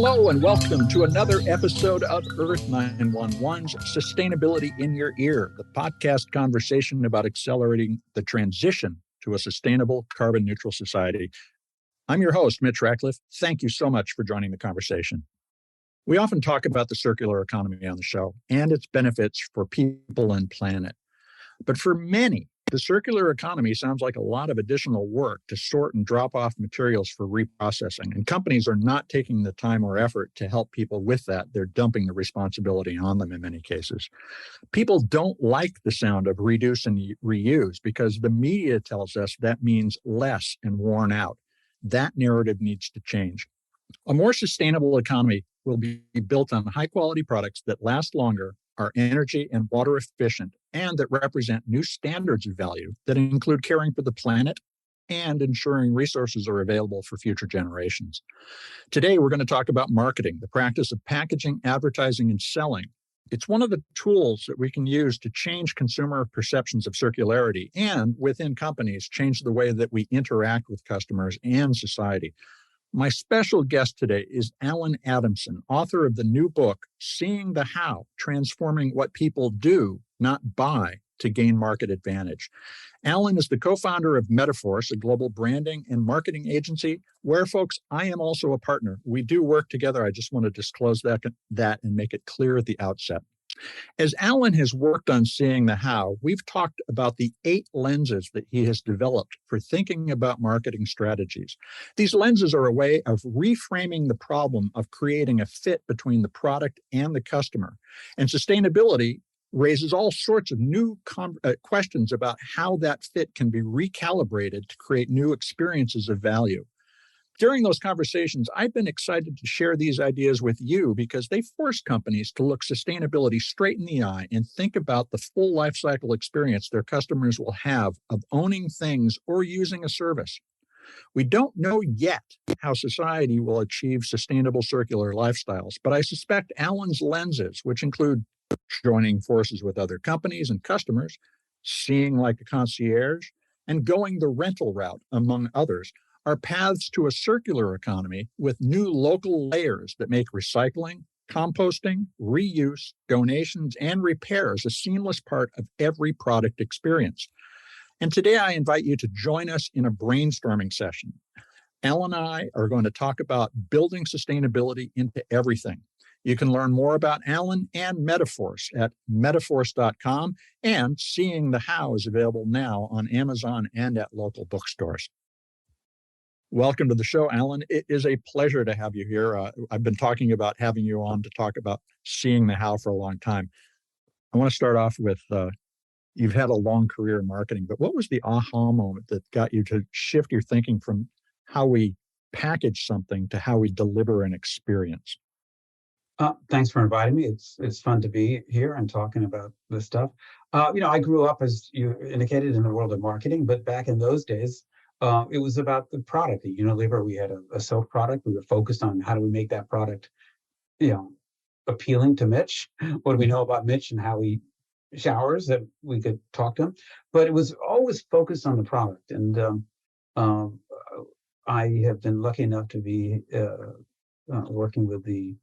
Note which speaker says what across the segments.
Speaker 1: Hello and welcome to another episode of Earth911's Sustainability in Your Ear, the podcast conversation about accelerating the transition to a sustainable carbon neutral society. I'm your host, Mitch Ratcliffe. Thank you so much for joining the conversation. We often talk about the circular economy on the show and its benefits for people and planet. But for many, the circular economy sounds like a lot of additional work to sort and drop off materials for reprocessing, and companies are not taking the time or effort to help people with that. They're dumping the responsibility on them in many cases. People don't like the sound of reduce and reuse because the media tells us that means less and worn out. That narrative needs to change. A more sustainable economy will be built on high-quality products that last longer, are energy and water efficient, and that represent new standards of value that include caring for the planet and ensuring resources are available for future generations. Today, we're going to talk about marketing, the practice of packaging, advertising, and selling. It's one of the tools that we can use to change consumer perceptions of circularity and, within companies, change the way that we interact with customers and society. My special guest today is Allen Adamson, author of the new book, Seeing the How, Transforming What People Do, Not Buy, to Gain Market Advantage. Allen is the co-founder of Metaforce, a global branding and marketing agency where, folks, I am also a partner. We do work together. I just want to disclose that and make it clear at the outset. As Allen has worked on Seeing the How, we've talked about the 8 lenses that he has developed for thinking about marketing strategies. These lenses are a way of reframing the problem of creating a fit between the product and the customer. And sustainability raises all sorts of new questions about how that fit can be recalibrated to create new experiences of value. During those conversations, I've been excited to share these ideas with you because they force companies to look sustainability straight in the eye and think about the full life cycle experience their customers will have of owning things or using a service. We don't know yet how society will achieve sustainable circular lifestyles, but I suspect Allen's lenses, which include joining forces with other companies and customers, seeing like a concierge, and going the rental route, among others, are paths to a circular economy with new local layers that make recycling, composting, reuse, donations, and repairs a seamless part of every product experience. And today I invite you to join us in a brainstorming session. Allen and I are going to talk about building sustainability into everything. You can learn more about Allen and Metaforce at metaforce.com, and Seeing the How is available now on Amazon and at local bookstores. Welcome to the show, Allen. It is a pleasure to have you here. I've been talking about having you on to talk about Seeing the How for a long time. I want to start off with, you've had a long career in marketing, but what was the aha moment that got you to shift your thinking from how we package something to how we deliver an experience?
Speaker 2: Thanks for inviting me. It's fun to be here and talking about this stuff. I grew up, as you indicated, in the world of marketing, but back in those days, it was about the product. At Unilever, we had a soap product. We were focused on how do we make that product, appealing to Mitch. What do we know about Mitch and how he showers that we could talk to him? But it was always focused on the product. And I have been lucky enough to be working with the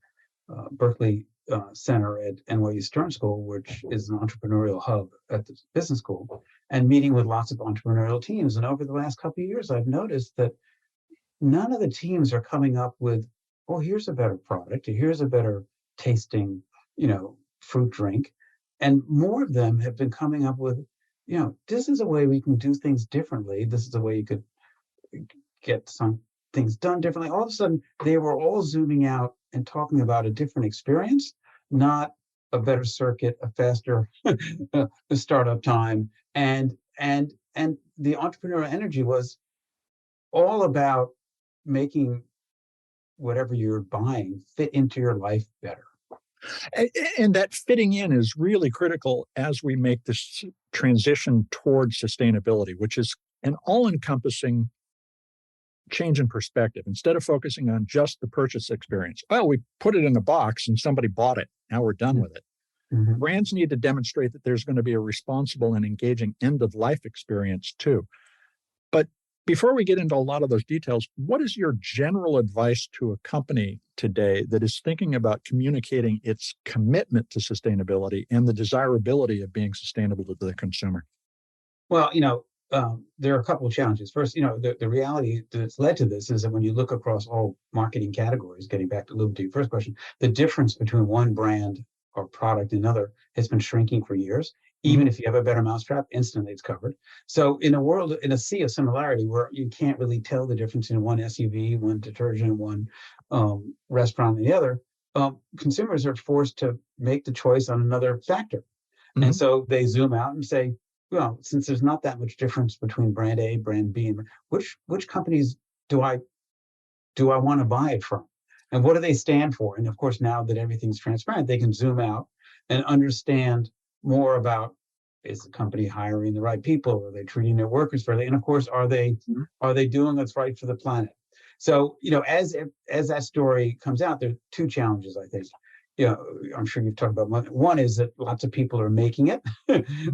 Speaker 2: Berkeley Center at NYU Stern School, which is an entrepreneurial hub at the business school, and meeting with lots of entrepreneurial teams. And over the last couple of years, I've noticed that none of the teams are coming up with, oh, here's a better product, here's a better tasting, fruit drink. And more of them have been coming up with, this is a way we can do things differently. This is a way you could get some things done differently. All of a sudden, they were all zooming out and talking about a different experience, not a better circuit, a faster startup time. And the entrepreneurial energy was all about making whatever you're buying fit into your life better.
Speaker 1: And that fitting in is really critical as we make this transition towards sustainability, which is an all-encompassing change in perspective. Instead of focusing on just the purchase experience, well, we put it in a box and somebody bought it. Now we're done with it.
Speaker 2: Mm-hmm.
Speaker 1: Brands need to demonstrate that there's going to be a responsible and engaging end-of-life experience too. But Before we get into a lot of those details, what is your general advice to a company today that is thinking about communicating its commitment to sustainability and the desirability of being sustainable to the consumer?
Speaker 2: Well, there are a couple of challenges. First, the reality that's led to this is that when you look across all marketing categories, getting back to a little to your first question, the difference between one brand or product and another has been shrinking for years. Even if you have a better mousetrap, instantly it's covered. So in a sea of similarity where you can't really tell the difference in one SUV, one detergent, one restaurant, and the other, consumers are forced to make the choice on another factor. And so they zoom out and say, well, since there's not that much difference between brand A, brand B, and which companies do I want to buy it from? And what do they stand for? And of course, now that everything's transparent, they can zoom out and understand more about, is the company hiring the right people? Are they treating their workers fairly? And of course, are they doing what's right for the planet? So, as that story comes out, there are two challenges, I think. I'm sure you've talked about one. One is that lots of people are making it,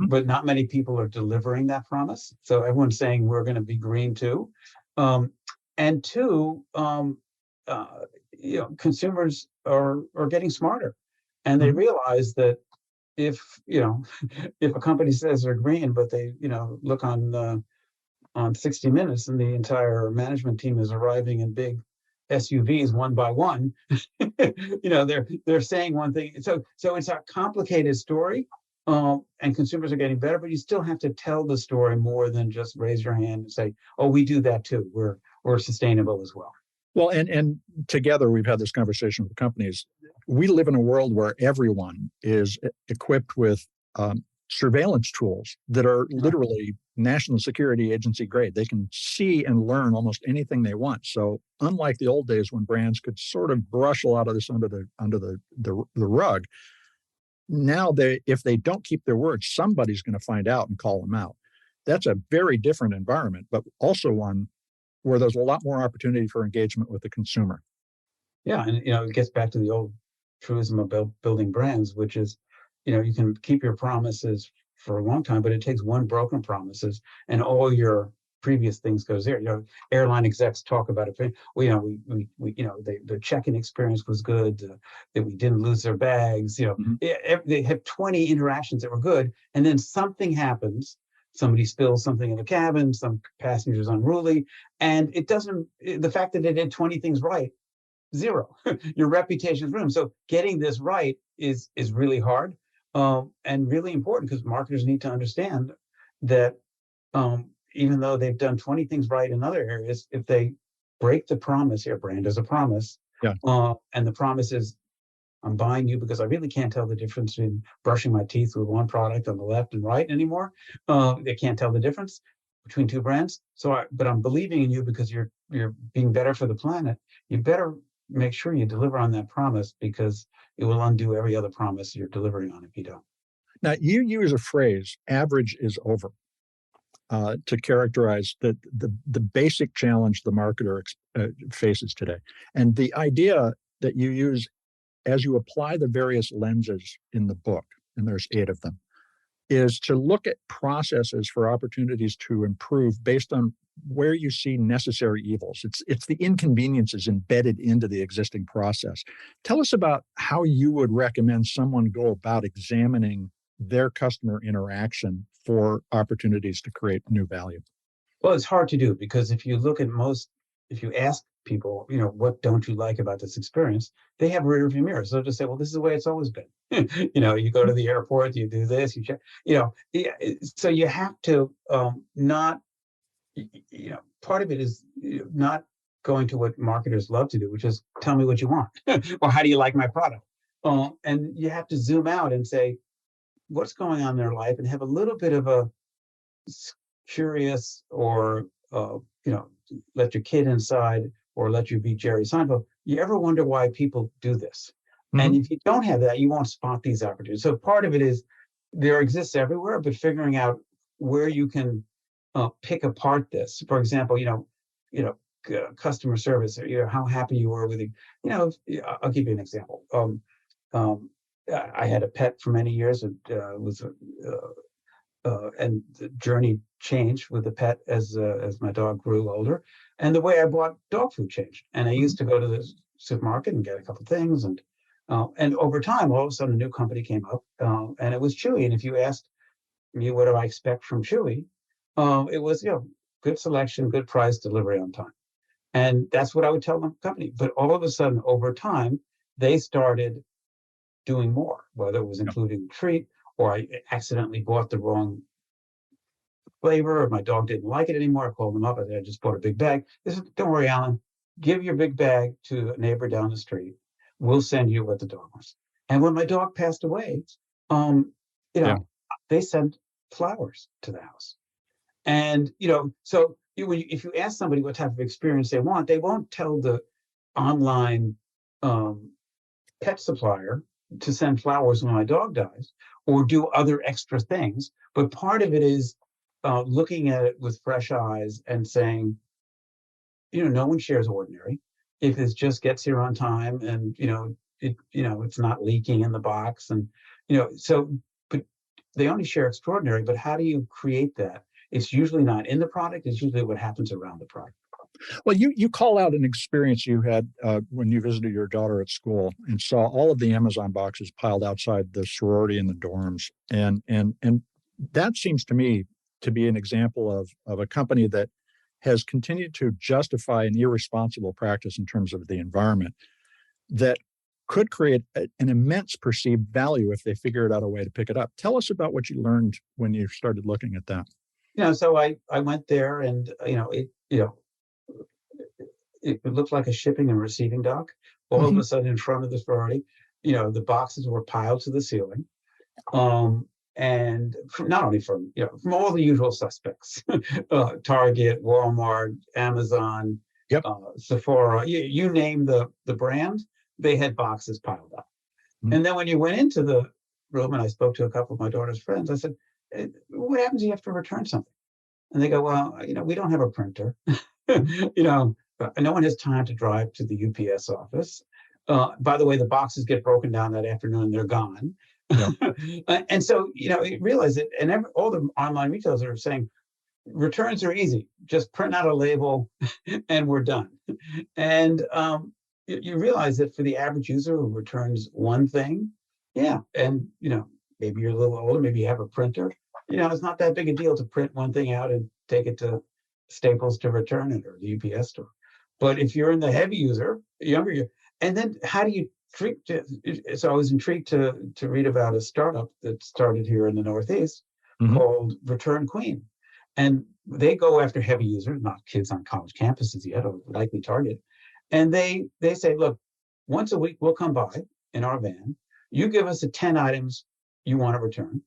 Speaker 2: but not many people are delivering that promise. So everyone's saying we're going to be green too. And two, consumers are getting smarter, and they realize that if if a company says they're green, but they look on 60 Minutes and the entire management team is arriving in big SUVs one by one, they're saying one thing. So it's a complicated story, and consumers are getting better, but you still have to tell the story more than just raise your hand and say, "Oh, we do that too. We're sustainable as well."
Speaker 1: Well, and together we've had this conversation with companies. We live in a world where everyone is equipped with surveillance tools that are literally national security agency grade. They can see and learn almost anything they want. So unlike the old days when brands could sort of brush a lot of this under the rug, now if they don't keep their word, somebody's going to find out and call them out. That's a very different environment, but also one where there's a lot more opportunity for engagement with the consumer.
Speaker 2: Yeah, and it gets back to the old truism about building brands, which is, you can keep your promises for a long time, but it takes one broken promises and all your previous things goes there. Airline execs talk about it. The check-in experience was good, that we didn't lose their bags. They have 20 interactions that were good, and then something happens. Somebody spills something in the cabin, some passenger's unruly, and the fact that they did 20 things right, zero. Your reputation is ruined. So getting this right is really hard, and really important, because marketers need to understand that even though they've done 20 things right in other areas, if they break the promise, your brand is a promise, and the promise is, I'm buying you because I really can't tell the difference in brushing my teeth with one product on the left and right anymore. They can't tell the difference between two brands. But I'm believing in you because you're being better for the planet. You better make sure you deliver on that promise, because it will undo every other promise you're delivering on if you don't.
Speaker 1: Now, you use a phrase, average is over, to characterize the basic challenge the marketer faces today. And the idea that you use as you apply the various lenses in the book, and there's 8 of them, is to look at processes for opportunities to improve based on where you see necessary evils. It's the inconveniences embedded into the existing process. Tell us about how you would recommend someone go about examining their customer interaction for opportunities to create new value.
Speaker 2: Well, it's hard to do, because if you ask people, what don't you like about this experience, they have rear view mirrors. They'll just say, well, this is the way it's always been. You go to the airport, you do this, you check, so you have to not, part of it is not going to what marketers love to do, which is tell me what you want, or how do you like my product? And you have to zoom out and say, what's going on in their life, and have a little bit of a curious, or let your kid inside, or let you be Jerry Seinfeld. You ever wonder why people do this? And if you don't have that, you won't spot these opportunities. So part of it is there exists everywhere, but figuring out where you can pick apart this. For example, customer service, how happy you were with it. I'll give you an example. I had a pet for many years. It was and the journey changed with the pet as my dog grew older, and the way I bought dog food changed. And I used to go to the supermarket and get a couple things, and over time, all of a sudden, a new company came up, and it was Chewy. And if you asked me what do I expect from Chewy, it was good selection, good price, delivery on time, and that's what I would tell the company. But all of a sudden, over time, they started doing more, whether it was including a treat or I accidentally bought the wrong flavor or my dog didn't like it anymore. I called them up. I said, I just bought a big bag. They said, don't worry, Alan, give your big bag to a neighbor down the street. We'll send you what the dog wants. And when my dog passed away, they sent flowers to the house. And, so if you ask somebody what type of experience they want, they won't tell the online pet supplier to send flowers when my dog dies or do other extra things. But part of it is looking at it with fresh eyes and saying, no one shares ordinary. If it just gets here on time and, it's not leaking in the box and, but they only share extraordinary. But how do you create that? It's usually not in the product. It's usually what happens around the product.
Speaker 1: Well, you call out an experience you had when you visited your daughter at school and saw all of the Amazon boxes piled outside the sorority and the dorms, and that seems to me to be an example of a company that has continued to justify an irresponsible practice in terms of the environment that could create an immense perceived value if they figured out a way to pick it up. Tell us about what you learned when you started looking at that.
Speaker 2: So I went there and it looked like a shipping and receiving dock. All of a sudden, in front of the sorority, the boxes were piled to the ceiling, and not only from all the usual suspects, Target, Walmart, Amazon, Sephora, you name the brand, they had boxes piled up. And then when you went into the room, and I spoke to a couple of my daughter's friends, I said, "What happens if you have to return something?" And they go, "Well, we don't have a printer." No one has time to drive to the UPS office. By the way, the boxes get broken down that afternoon; they're gone. Yeah. And so, you realize it, and all the online retailers are saying returns are easy. Just print out a label, and we're done. And you realize that for the average user who returns one thing, and maybe you're a little older, maybe you have a printer. It's not that big a deal to print one thing out and take it to Staples to return it or the UPS store. But if you're in the heavy user, younger, and then how do you treat? So I was intrigued to read about a startup that started here in the Northeast called Return Queen, and they go after heavy users, not kids on college campuses yet, or likely target. And they say, look, once a week we'll come by in our van. You give us the 10 items you want to return,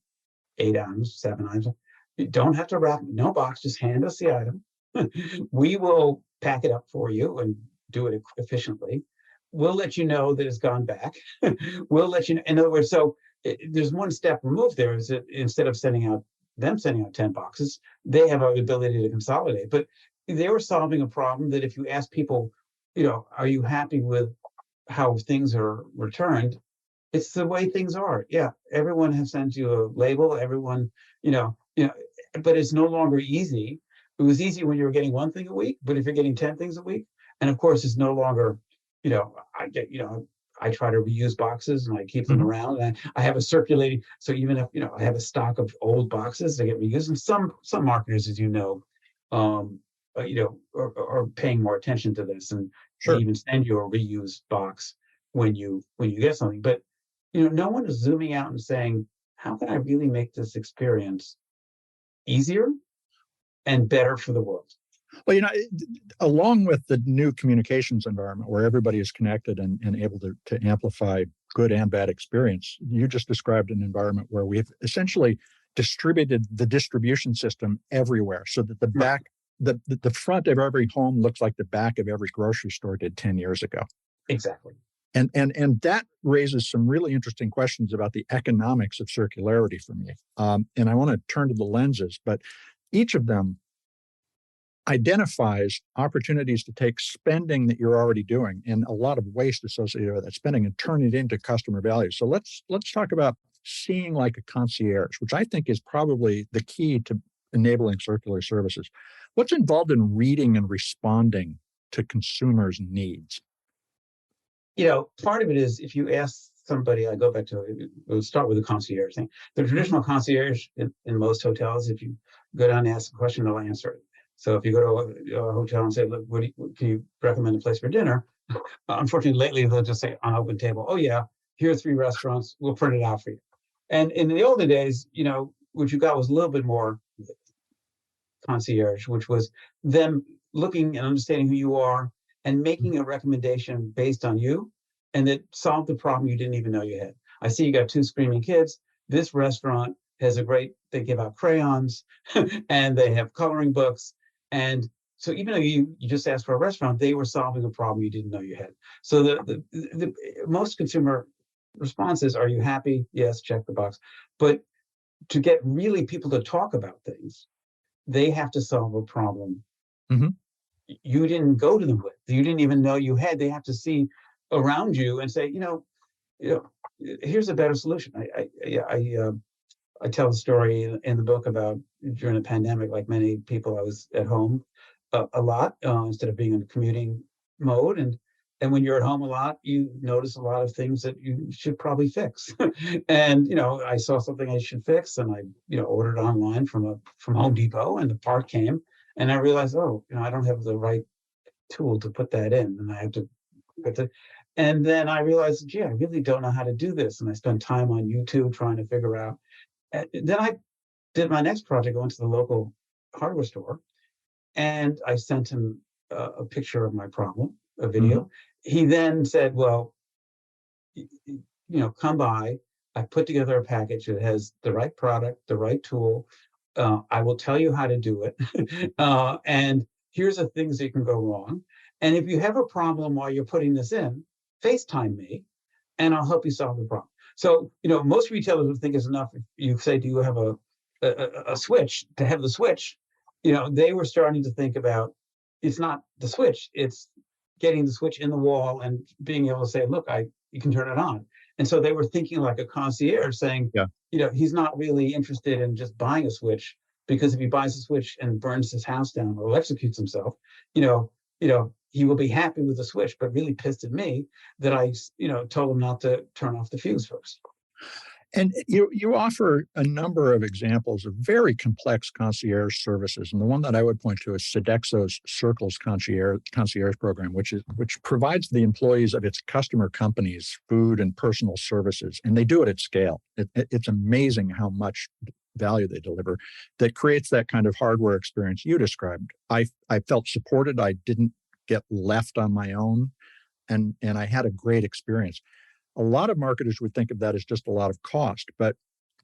Speaker 2: 8 items, 7 items. You don't have to wrap, no box, just hand us the item. We will pack it up for you and do it efficiently. We'll let you know that it's gone back. We'll let you know. In other words, so there's one step removed there, is that instead of sending out 10 boxes, they have the ability to consolidate. But they were solving a problem that if you ask people, are you happy with how things are returned? It's the way things are. Yeah, everyone has sent you a label. Everyone, but it's no longer easy. It was easy when you were getting one thing a week, but if you're getting 10 things a week, and of course it's no longer, I try to reuse boxes and I keep them around, and I have a circulating. So even if I have a stock of old boxes that get reused, and some marketers, as are paying more attention to this, and they even send you a reused box when you get something. But no one is zooming out and saying, how can I really make this experience easier and better for the world?
Speaker 1: Well, along with the new communications environment where everybody is connected and able to amplify good and bad experience, you just described an environment where we've essentially distributed the distribution system everywhere so that the front of every home looks like the back of every grocery store did 10 years ago.
Speaker 2: Exactly.
Speaker 1: And that raises some really interesting questions about the economics of circularity for me. And I want to turn to the lenses, but each of them identifies opportunities to take spending that you're already doing and a lot of waste associated with that spending and turn it into customer value. So let's talk about seeing like a concierge, which I think is probably the key to enabling circular services. What's involved in reading and responding to consumers' needs?
Speaker 2: Part of it is if you ask somebody, I go back to, we'll start with the concierge thing. The traditional concierge in most hotels, if you go down and ask a question, they'll answer it. So if you go to a hotel and say, look, can you recommend a place for dinner? Unfortunately, lately, they'll just say on open table, oh yeah, here are 3 restaurants, we'll print it out for you. And in the older days, what you got was a little bit more concierge, which was them looking and understanding who you are and making a recommendation based on you, and that solved the problem you didn't even know you had. I see you got 2 screaming kids. This restaurant has they give out crayons and they have coloring books. And so even though you just asked for a restaurant, they were solving a problem you didn't know you had. So the most consumer responses, are you happy? Yes, check the box. But to get really people to talk about things, they have to solve a problem you didn't go to them with, you didn't even know you had. They have to see around you and say, here's a better solution. I tell the story in the book about during the pandemic, like many people, I was at home a lot instead of being in commuting mode. And when you're at home a lot, you notice a lot of things that you should probably fix. And I saw something I should fix, and I ordered online from Home Depot, and the part came, and I realized, I don't have the right tool to put that in, and I have to put it. And then I realized, gee, I really don't know how to do this, and I spent time on YouTube trying to figure out. And then I did my next project, going to the local hardware store, and I sent him a picture of my problem, a video. He then said, well, come by. I put together a package that has the right product, the right tool. I will tell you how to do it. And here's the things that can go wrong. And if you have a problem while you're putting this in, FaceTime me, and I'll help you solve the problem. So, most retailers would think it's enough if you say, do you have a switch? To have the switch, they were starting to think about, it's not the switch, it's getting the switch in the wall and being able to say, look, you can turn it on. And so they were thinking like a concierge, saying, he's not really interested in just buying a switch, because if he buys a switch and burns his house down or electrocutes himself, he will be happy with the switch, but really pissed at me that I, told him not to turn off the fuse first.
Speaker 1: And you offer a number of examples of very complex concierge services. And the one that I would point to is Sodexo's Circles concierge program, which provides the employees of its customer companies food and personal services. And they do it at scale. It's amazing how much value they deliver that creates that kind of hardware experience you described. I felt supported. I didn't get left on my own. And I had a great experience. A lot of marketers would think of that as just a lot of cost, but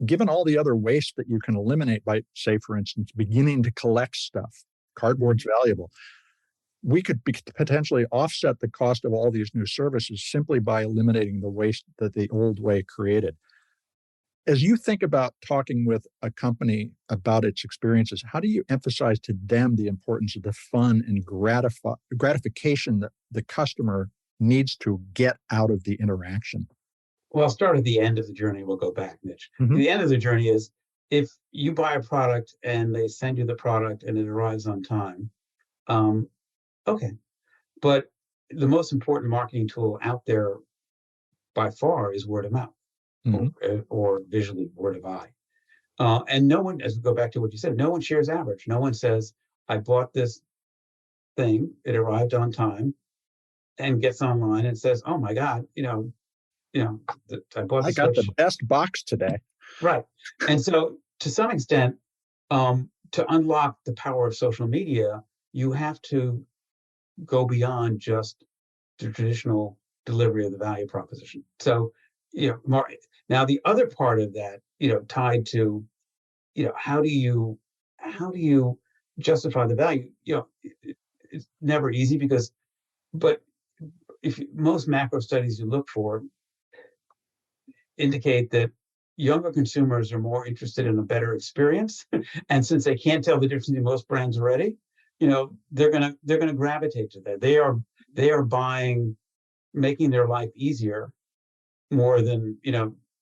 Speaker 1: given all the other waste that you can eliminate by, say, for instance, beginning to collect stuff, cardboard's valuable. We could potentially offset the cost of all these new services simply by eliminating the waste that the old way created. As you think about talking with a company about its experiences, how do you emphasize to them the importance of the fun and gratification that the customer needs to get out of the interaction?
Speaker 2: Well, I'll start at the end of the journey. We'll go back, Mitch. The end of the journey is if you buy a product and they send you the product and it arrives on time, okay. But the most important marketing tool out there by far is word of mouth, or visually word of eye. And no one, as we go back to what you said, no one shares average. No one says, I bought this thing, it arrived on time, and gets online and says, oh my God, I bought
Speaker 1: I got the best box today.
Speaker 2: Right. And so to some extent, to unlock the power of social media, you have to go beyond just the traditional delivery of the value proposition. So, now the other part of that, tied to, how do you justify the value? It's never easy but most macro studies you look for indicate that younger consumers are more interested in a better experience, and since they can't tell the difference in most brands already, they're gonna gravitate to that. They are buying, making their life easier more than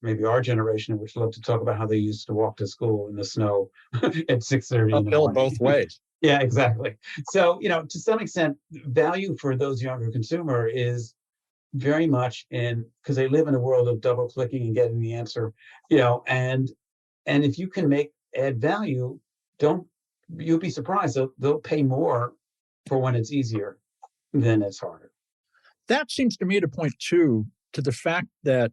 Speaker 2: maybe our generation, which love to talk about how they used to walk to school in the snow at 6:30 in the
Speaker 1: Uphill
Speaker 2: morning.
Speaker 1: both ways.
Speaker 2: Yeah, exactly. So, to some extent, value for those younger consumer is very much in, because they live in a world of double clicking and getting the answer, and if you can add value, you'll be surprised. They'll pay more for when it's easier than it's harder.
Speaker 1: That seems to me to point to the fact that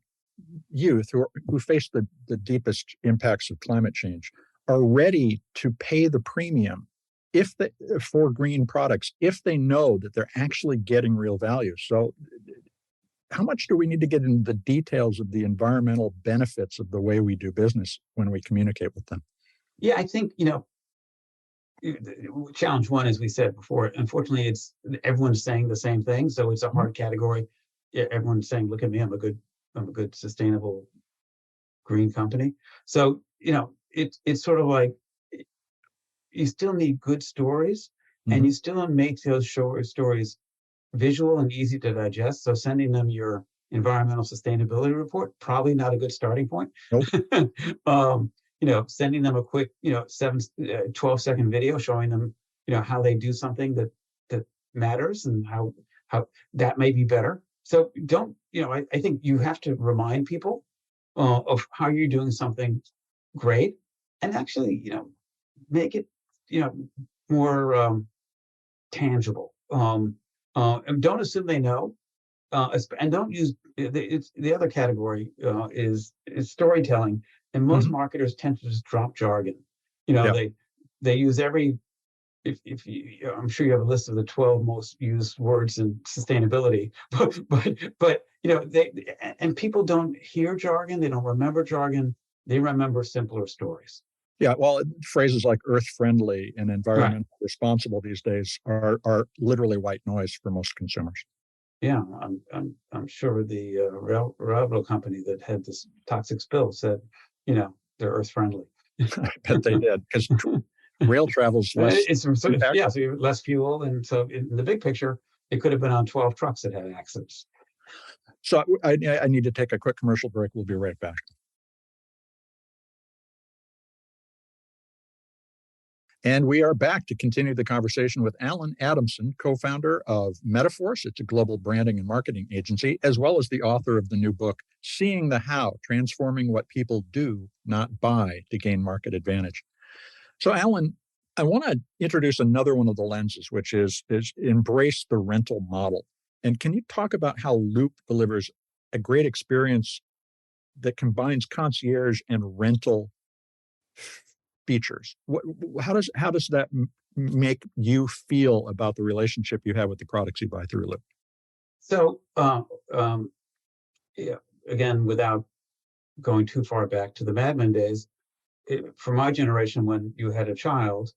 Speaker 1: youth who face the deepest impacts of climate change are ready to pay the premium for green products if they know that they're actually getting real value. So how much do we need to get into the details of the environmental benefits of the way we do business when we communicate with them?
Speaker 2: Yeah, I think, challenge one, as we said before, unfortunately, it's everyone's saying the same thing. So it's a hard category. Yeah, everyone's saying, look at me, I'm a good sustainable green company. So, it's sort of like you still need good stories, and you still make those stories visual and easy to digest. So sending them your environmental sustainability report, probably not a good starting point.
Speaker 1: Nope.
Speaker 2: Sending them a quick, 12-second video showing them, how they do something that matters and how that may be better. So I think you have to remind people of how you're doing something great, and actually, make it, more tangible. And don't assume they know, and don't use the other category is storytelling. And most marketers tend to just drop jargon.
Speaker 1: Yeah.
Speaker 2: They use if you, I'm sure you have a list of the 12 most used words in sustainability, but and people don't hear jargon, they don't remember jargon, they remember simpler stories.
Speaker 1: Yeah, well, phrases like earth-friendly and
Speaker 2: Right.
Speaker 1: environmentally responsible these days are literally white noise for most consumers.
Speaker 2: Yeah, I'm sure the railroad company that had this toxic spill said, they're earth-friendly.
Speaker 1: I bet they did, because rail travels less.
Speaker 2: So you have less fuel, and so in the big picture, it could have been on 12 trucks that had accidents.
Speaker 1: So I need to take a quick commercial break. We'll be right back. And we are back to continue the conversation with Allen Adamson, co-founder of Metaforce. It's a global branding and marketing agency, as well as the author of the new book, Seeing the How, Transforming What People Do, Not Buy to Gain Market Advantage. So, Allen, I want to introduce another one of the lenses, which is embrace the rental model. And can you talk about how Loop delivers a great experience that combines concierge and rental features? How does that make you feel about the relationship you have with the products you buy through Loop?
Speaker 2: So, again, without going too far back to the Mad Men days, for my generation, when you had a child,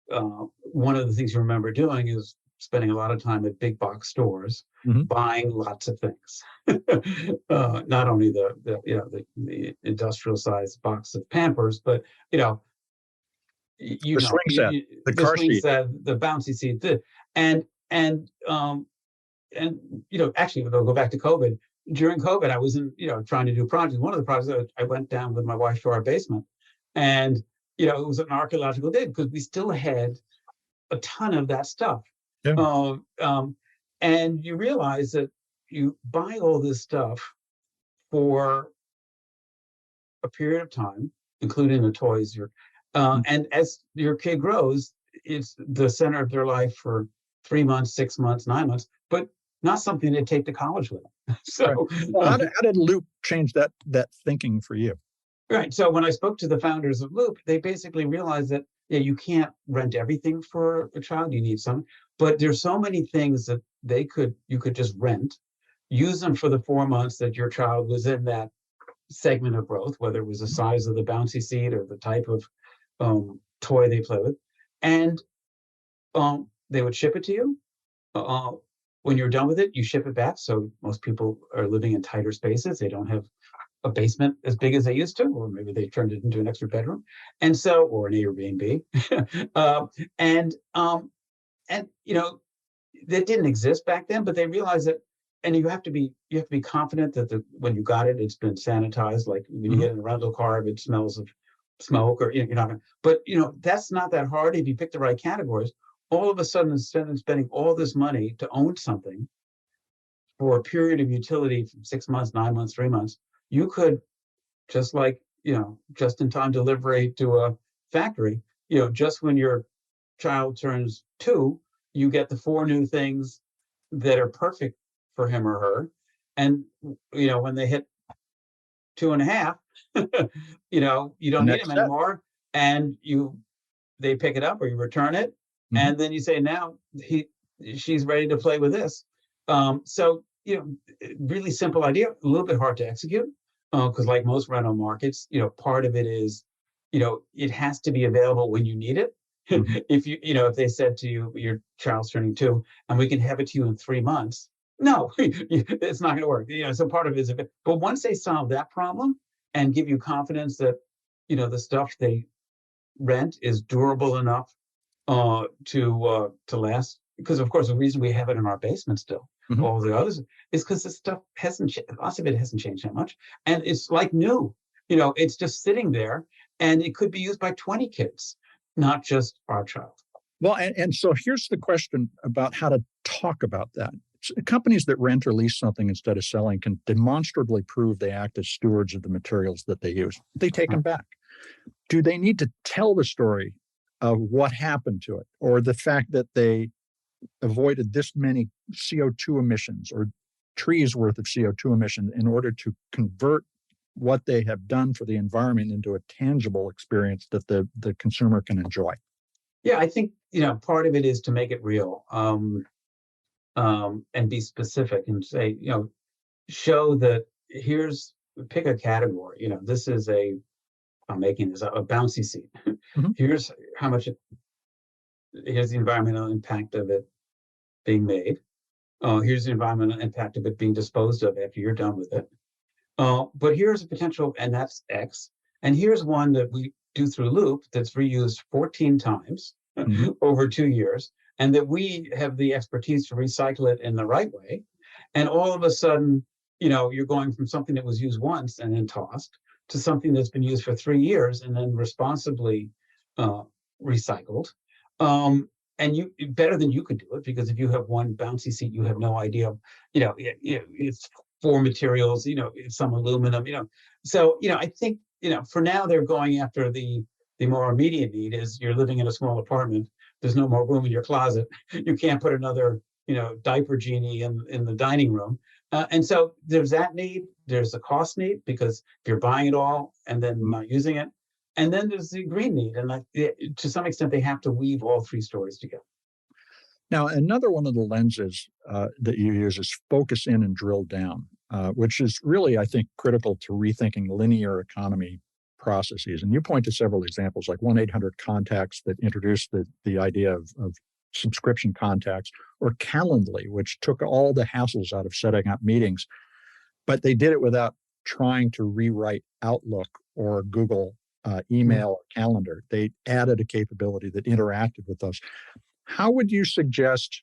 Speaker 2: one of the things you remember doing is spending a lot of time at big box stores, buying lots of things. Not only the industrial sized box of Pampers, but
Speaker 1: the swing set, the car seat,
Speaker 2: the bouncy seat, actually, we'll go back to COVID. During COVID, I was trying to do projects. One of the projects, I went down with my wife to our basement, and it was an archaeological dig because we still had a ton of that stuff.
Speaker 1: Yeah.
Speaker 2: And you realize that you buy all this stuff for a period of time, including the toys. And as your kid grows, it's the center of their life for 3 months, 6 months, 9 months, but not something to take to college with them. So,
Speaker 1: well, how did Loop change that thinking for you?
Speaker 2: Right. So when I spoke to the founders of Loop, they basically realized that you can't rent everything for a child. You need some, but there's so many things that you could just rent, use them for the 4 months that your child was in that segment of growth, whether it was the size of the bouncy seat or the type of toy they play with, and they would ship it to you. When you're done with it, you ship it back. So most people are living in tighter spaces. They don't have a basement as big as they used to, or maybe they turned it into an extra bedroom, or an Airbnb, and that didn't exist back then. But they realized that and you have to be confident that when you got it, it's been sanitized. Like when you get in a rental car, if it smells of smoke, or you're not gonna, but that's not that hard if you pick the right categories. All of a sudden, instead of spending all this money to own something for a period of utility from 6 months, 9 months, 3 months, you could, just like just in time delivery to a factory, just when your child turns 2, you get the 4 new things that are perfect for him or her. And when they hit 2.5, you don't need them anymore, and they pick it up or you return it, and then you say, now she's ready to play with this. So really simple idea, a little bit hard to execute, because like most rental markets, part of it is it has to be available when you need it. If they said to you, your child's turning 2 and we can have it to you in 3 months, no, it's not going to work. So part of it is, but once they solve that problem and give you confidence that the stuff they rent is durable enough to last, because of course the reason we have it in our basement still, all the others, is because the stuff lots of it hasn't changed that much, and it's like new. It's just sitting there, and it could be used by 20 kids, not just our child.
Speaker 1: Well, and so here's the question about how to talk about that. Companies that rent or lease something instead of selling can demonstrably prove they act as stewards of the materials that they use. They take them back. Do they need to tell the story of what happened to it, or the fact that they avoided this many CO2 emissions or trees worth of CO2 emissions in order to convert what they have done for the environment into a tangible experience that the consumer can enjoy?
Speaker 2: Yeah, I think part of it is to make it real, and be specific and say, show that pick a category. This is I'm making this a bouncy seat. Here's how much here's the environmental impact of it being made. Here's the environmental impact of it being disposed of after you're done with it. But here's a potential, and that's X. And here's one that we do through Loop that's reused 14 times over 2 years, and that we have the expertise to recycle it in the right way. And all of a sudden, you're going from something that was used once and then tossed to something that's been used for 3 years and then responsibly recycled. And you better than you could do it, because if you have one bouncy seat, you have no idea. It's 4 materials. Some aluminum. So I think for now they're going after the more immediate need is you're living in a small apartment. There's no more room in your closet. You can't put another diaper genie in the dining room. And so there's that need. There's the cost need, because if you're buying it all and then not using it. And then there's the green need. And to some extent, they have to weave all 3 stories together.
Speaker 1: Now, another one of the lenses that you use is focus in and drill down, which is really, I think, critical to rethinking linear economy processes. And you point to several examples, like 1-800-Contacts that introduced the idea of subscription contacts, or Calendly, which took all the hassles out of setting up meetings, but they did it without trying to rewrite Outlook or Google email or calendar. They added a capability that interacted with those. How would you suggest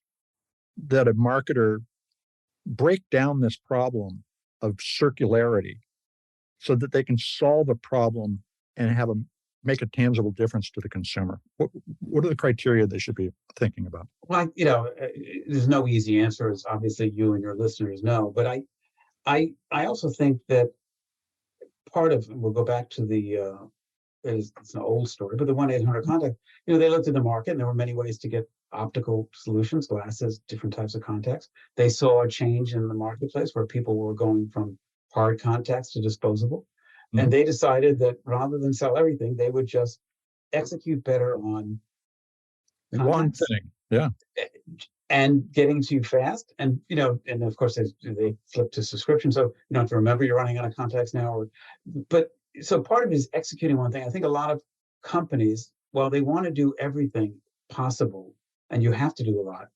Speaker 1: that a marketer break down this problem of circularity so that they can solve a problem and make a tangible difference to the consumer? What are the criteria they should be thinking about?
Speaker 2: Well, there's no easy answer, as obviously you and your listeners know. But I also think that part of, we'll go back to it's an old story, but the 1-800-Contact, they looked at the market, and there were many ways to get optical solutions, glasses, different types of contacts. They saw a change in the marketplace where people were going from hard contacts to disposable. And they decided that rather than sell everything, they would just execute better on
Speaker 1: one thing. Yeah.
Speaker 2: And getting to you fast. And, and of course they flip to subscription. So you don't have to remember you're running out of contacts now. So part of it is executing one thing. I think a lot of companies, while they want to do everything possible, and you have to do a lot,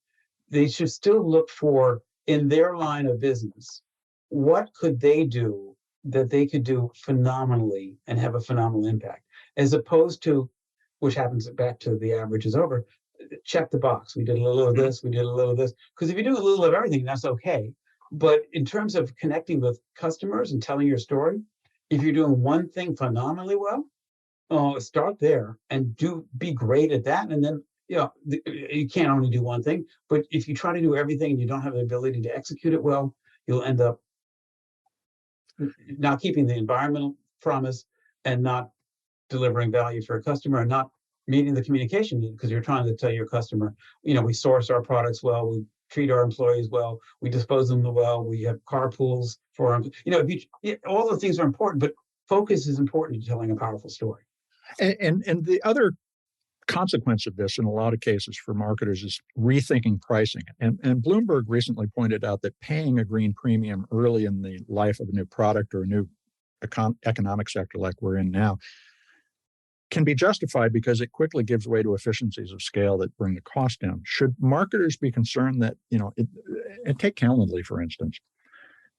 Speaker 2: they should still look for, in their line of business, what could they do that they could do phenomenally and have a phenomenal impact, as opposed to, which happens back to the average is over, check the box. We did a little of this, we did a little of this. Because if you do a little of everything, that's okay. But in terms of connecting with customers and telling your story, if you're doing one thing phenomenally well, start there and be great at that. And then, you can't only do one thing, but if you try to do everything and you don't have the ability to execute it well, you'll end up not keeping the environmental promise and not delivering value for a customer and not meeting the communication need, because you're trying to tell your customer, we source our products well, we treat our employees well, we dispose of them well, we have carpools for them. All those things are important, but focus is important to telling a powerful story.
Speaker 1: And the other consequence of this in a lot of cases for marketers is rethinking pricing. And Bloomberg recently pointed out that paying a green premium early in the life of a new product or a new economic sector like we're in now can be justified because it quickly gives way to efficiencies of scale that bring the cost down. Should marketers be concerned that, and take Calendly, for instance,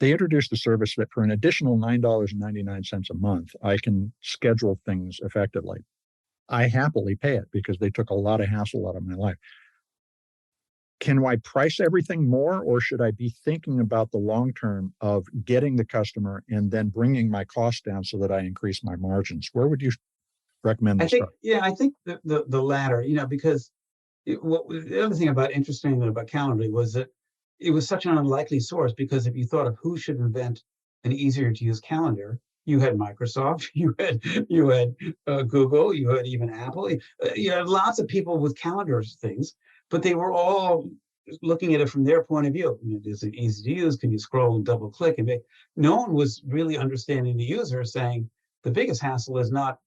Speaker 1: they introduced a service that for an additional $9.99 a month, I can schedule things effectively. I happily pay it because they took a lot of hassle out of my life. Can I price everything more, or should I be thinking about the long term of getting the customer and then bringing my cost down so that I increase my margins? Where would you recommend this?
Speaker 2: I think the latter, because the other thing interesting about Calendly was that it was such an unlikely source, because if you thought of who should invent an easier to use calendar, you had Microsoft, you had Google, you had even Apple. You had lots of people with calendar things, but they were all looking at it from their point of view. Is it easy to use? Can you scroll and double click? And no one was really understanding the user, saying the biggest hassle is not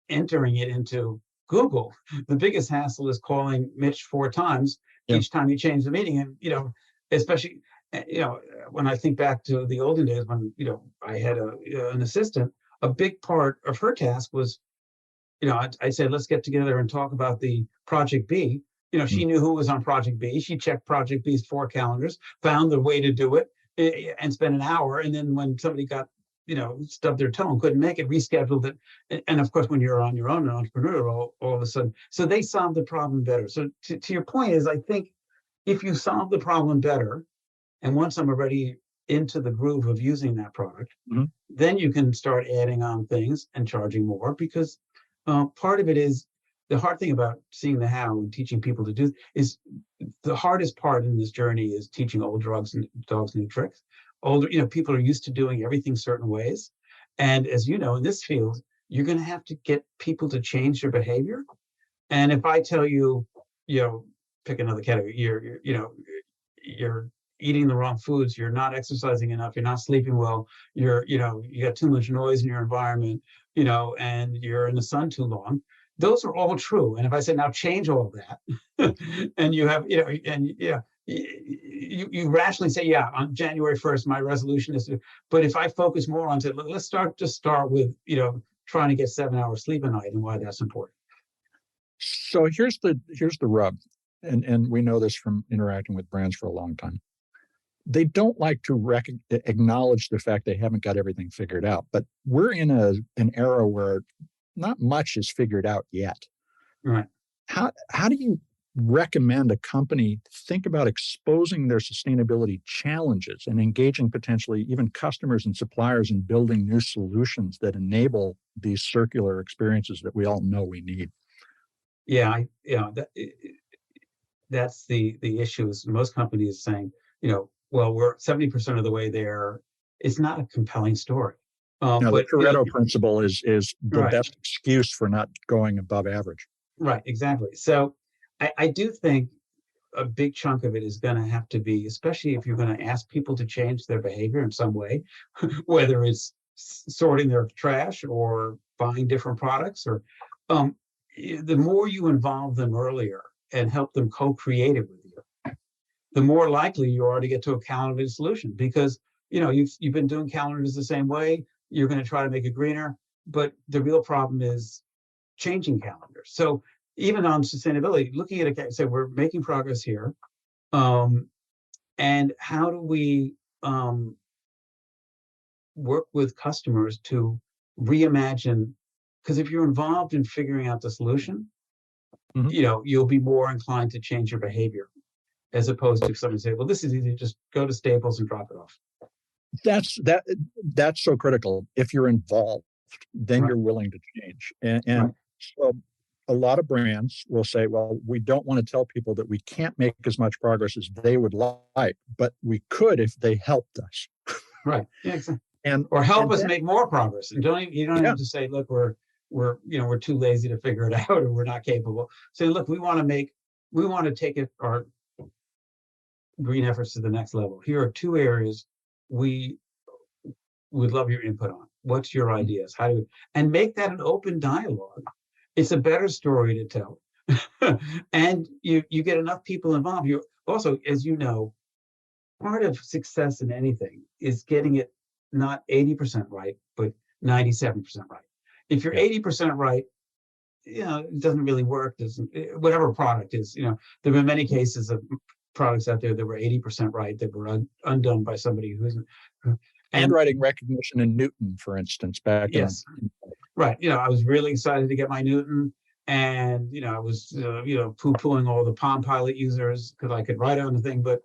Speaker 2: entering it into Google. The biggest hassle is calling Mitch 4 times each time you change the meeting. And, especially, when I think back to the olden days when, I had an assistant, a big part of her task was, I said, let's get together and talk about the Project B. She knew who was on Project B. She checked Project B's 4 calendars, found the way to do it, and spent an hour. And then when somebody got, stubbed their toe and couldn't make it, rescheduled it. And of course, when you're on your own, an entrepreneur, all of a sudden, so they solved the problem better. So to your point is, I think if you solve the problem better, and once I'm already into the groove of using that product, then you can start adding on things and charging more, because part of it is the hard thing about seeing the how and teaching people to do is the hardest part in this journey is teaching old dogs new tricks. People are used to doing everything certain ways. And as you know, in this field, you're going to have to get people to change their behavior. And if I tell you, pick another category, you're eating the wrong foods, you're not exercising enough, you're not sleeping well, you got too much noise in your environment, and you're in the sun too long. Those are all true. And if I say, now change all of that, and you have, you rationally say, on January 1st, my resolution is to, but if I focus more on it, let's start with, trying to get 7 hours sleep a night and why that's important.
Speaker 1: So here's the rub. And we know this from interacting with brands for a long time. They don't like to acknowledge the fact they haven't got everything figured out. But we're in an era where not much is figured out yet.
Speaker 2: Right.
Speaker 1: How do you recommend a company think about exposing their sustainability challenges and engaging potentially even customers and suppliers in building new solutions that enable these circular experiences that we all know we need?
Speaker 2: That's the issue. Is most companies saying, well, we're 70% of the way there. It's not a compelling story.
Speaker 1: But the Pareto principle is the best excuse for not going above average.
Speaker 2: Right, exactly. So I do think a big chunk of it is going to have to be, especially if you're going to ask people to change their behavior in some way, whether it's sorting their trash or buying different products, or the more you involve them earlier and help them co-create it with you, the more likely you are to get to a calendar solution, because you've been doing calendars the same way. You're going to try to make it greener, but the real problem is changing calendars. So even on sustainability, looking at it, say we're making progress here, and how do we work with customers to reimagine? Because if you're involved in figuring out the solution, you'll be more inclined to change your behavior. as opposed to somebody say, well, this is easy, just go to Staples and drop it off.
Speaker 1: That's so critical. If you're involved, then
Speaker 2: Right.
Speaker 1: you're willing to change. And
Speaker 2: Right.
Speaker 1: so a lot of brands will say, well, we don't want to tell people that we can't make as much progress as they would like, but we could if they helped us.
Speaker 2: Right. Yeah, exactly.
Speaker 1: And
Speaker 2: Or help
Speaker 1: and
Speaker 2: us
Speaker 1: then,
Speaker 2: make more progress. And you don't
Speaker 1: yeah,
Speaker 2: have to say, look, we're too lazy to figure it out, or we're not capable. Say, look, we want to take our green efforts to the next level. Here are two areas we would love your input on. What's your ideas? And make that an open dialogue. It's a better story to tell. And you get enough people involved. You also, as you know, part of success in anything is getting it not 80% right, but 97% right. If you're 80% right, it doesn't really work. Whatever product is, there have been many cases of products out there that were 80% right that were undone by somebody who isn't.
Speaker 1: handwriting recognition in Newton, for instance, back
Speaker 2: yes, right. I was really excited to get my Newton, and I was poo-pooing all the Palm Pilot users because I could write on the thing, but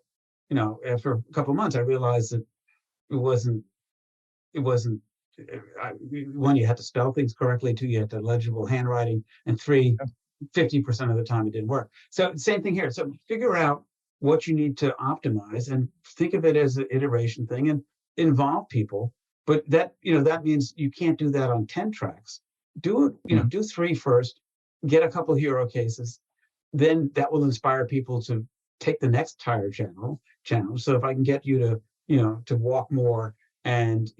Speaker 2: after a couple of months, I realized that it wasn't. One, you had to spell things correctly. Two, you had to legible handwriting, and three, 50% of the time it didn't work. So same thing here. So figure out what you need to optimize and think of it as an iteration thing and involve people. But that means you can't do that on 10 tracks. Do it, do 3 first, get a couple hero cases, then that will inspire people to take the next tire channel. So if I can get you to walk more and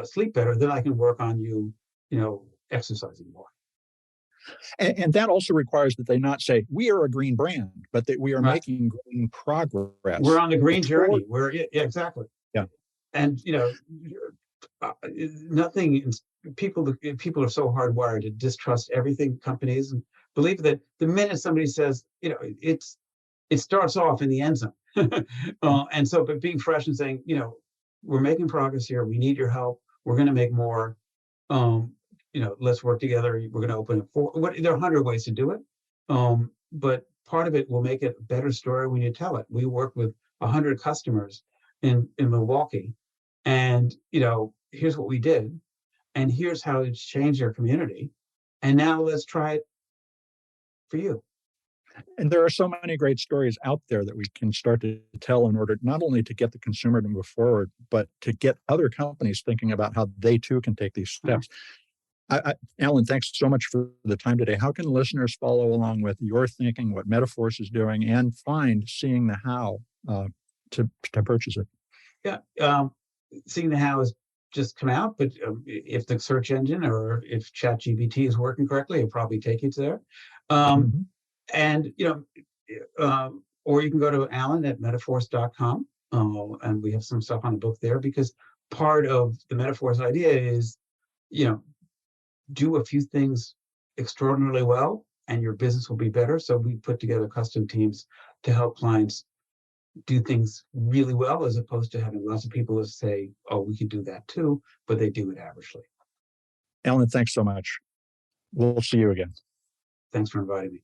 Speaker 2: sleep better, then I can work on you exercising more.
Speaker 1: And that also requires that they not say we are a green brand, but that we are making green progress.
Speaker 2: We're on the green journey. Exactly.
Speaker 1: Yeah.
Speaker 2: And nothing. People are so hardwired to distrust everything. Companies, and believe that the minute somebody says, it starts off in the end zone. And so, but being fresh and saying, we're making progress here. We need your help. We're going to make more. Let's work together. We're going to open it there are 100 ways to do it. But part of it will make it a better story when you tell it. We work with 100 customers in Milwaukee, and here's what we did, and here's how it's changed our community. And now let's try it for you.
Speaker 1: And there are so many great stories out there that we can start to tell in order not only to get the consumer to move forward, but to get other companies thinking about how they too can take these steps. Allen, thanks so much for the time today. How can listeners follow along with your thinking, what Metaforce is doing, and find Seeing the How to purchase it?
Speaker 2: Yeah, Seeing the How has just come out, but if the search engine or if ChatGPT is working correctly, it'll probably take you to there. And or you can go to Allen at Metaforce.com, and we have some stuff on the book there, because part of the Metaforce idea is, do a few things extraordinarily well, and your business will be better. So we put together custom teams to help clients do things really well, as opposed to having lots of people who say, "Oh, we could do that too," but they do it averagely.
Speaker 1: Allen, thanks so much. We'll see you again.
Speaker 2: Thanks for inviting me.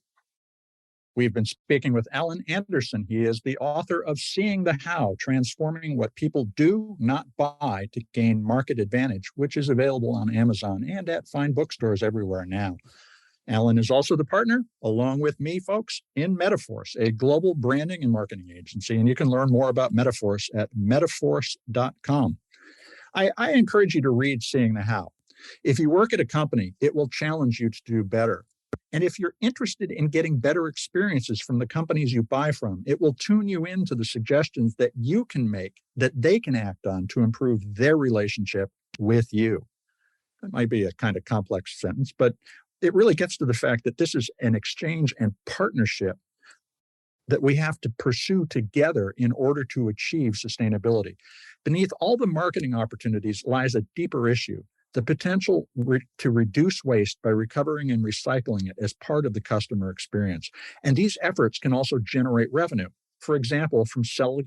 Speaker 1: We've been speaking with Allen Anderson. He is the author of Seeing the How, Transforming What People Do, Not Buy to Gain Market Advantage, which is available on Amazon and at fine bookstores everywhere now. Allen is also the partner, along with me, folks, in Metaforce, a global branding and marketing agency. And you can learn more about Metaforce at metaforce.com. I encourage you to read Seeing the How. If you work at a company, it will challenge you to do better. And if you're interested in getting better experiences from the companies you buy from, it will tune you into the suggestions that you can make that they can act on to improve their relationship with you. That might be a kind of complex sentence, but it really gets to the fact that this is an exchange and partnership that we have to pursue together in order to achieve sustainability. Beneath all the marketing opportunities lies a deeper issue: the potential to reduce waste by recovering and recycling it as part of the customer experience. And these efforts can also generate revenue. For example, from selling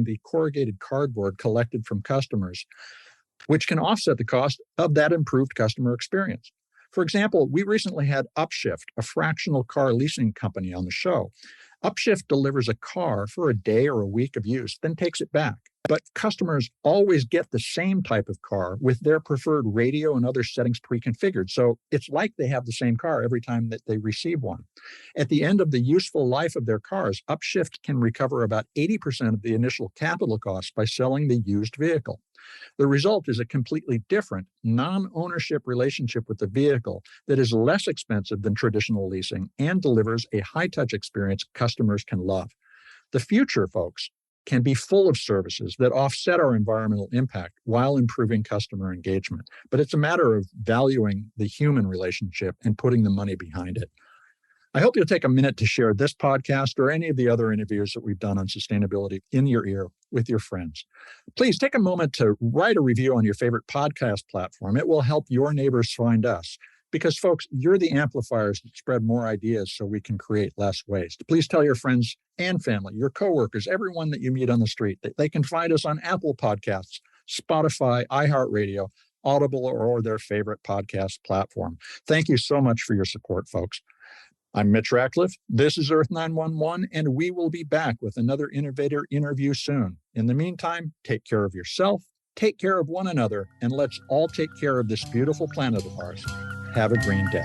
Speaker 1: the corrugated cardboard collected from customers, which can offset the cost of that improved customer experience. For example, we recently had Upshift, a fractional car leasing company, on the show. Upshift delivers a car for a day or a week of use, then takes it back. But customers always get the same type of car with their preferred radio and other settings pre-configured. So it's like they have the same car every time that they receive one. At the end of the useful life of their cars, Upshift can recover about 80% of the initial capital costs by selling the used vehicle. The result is a completely different, non-ownership relationship with the vehicle that is less expensive than traditional leasing and delivers a high-touch experience customers can love. The future, folks, can be full of services that offset our environmental impact while improving customer engagement. But it's a matter of valuing the human relationship and putting the money behind it. I hope you'll take a minute to share this podcast or any of the other interviews that we've done on sustainability in your ear with your friends. Please take a moment to write a review on your favorite podcast platform. It will help your neighbors find us because, folks, you're the amplifiers that spread more ideas so we can create less waste. Please tell your friends and family, your coworkers, everyone that you meet on the street, that they can find us on Apple Podcasts, Spotify, iHeartRadio, Audible, or their favorite podcast platform. Thank you so much for your support, folks. I'm Mitch Ratcliffe. This is Earth911, and we will be back with another innovator interview soon. In the meantime, take care of yourself, take care of one another, and let's all take care of this beautiful planet of ours. Have a green day.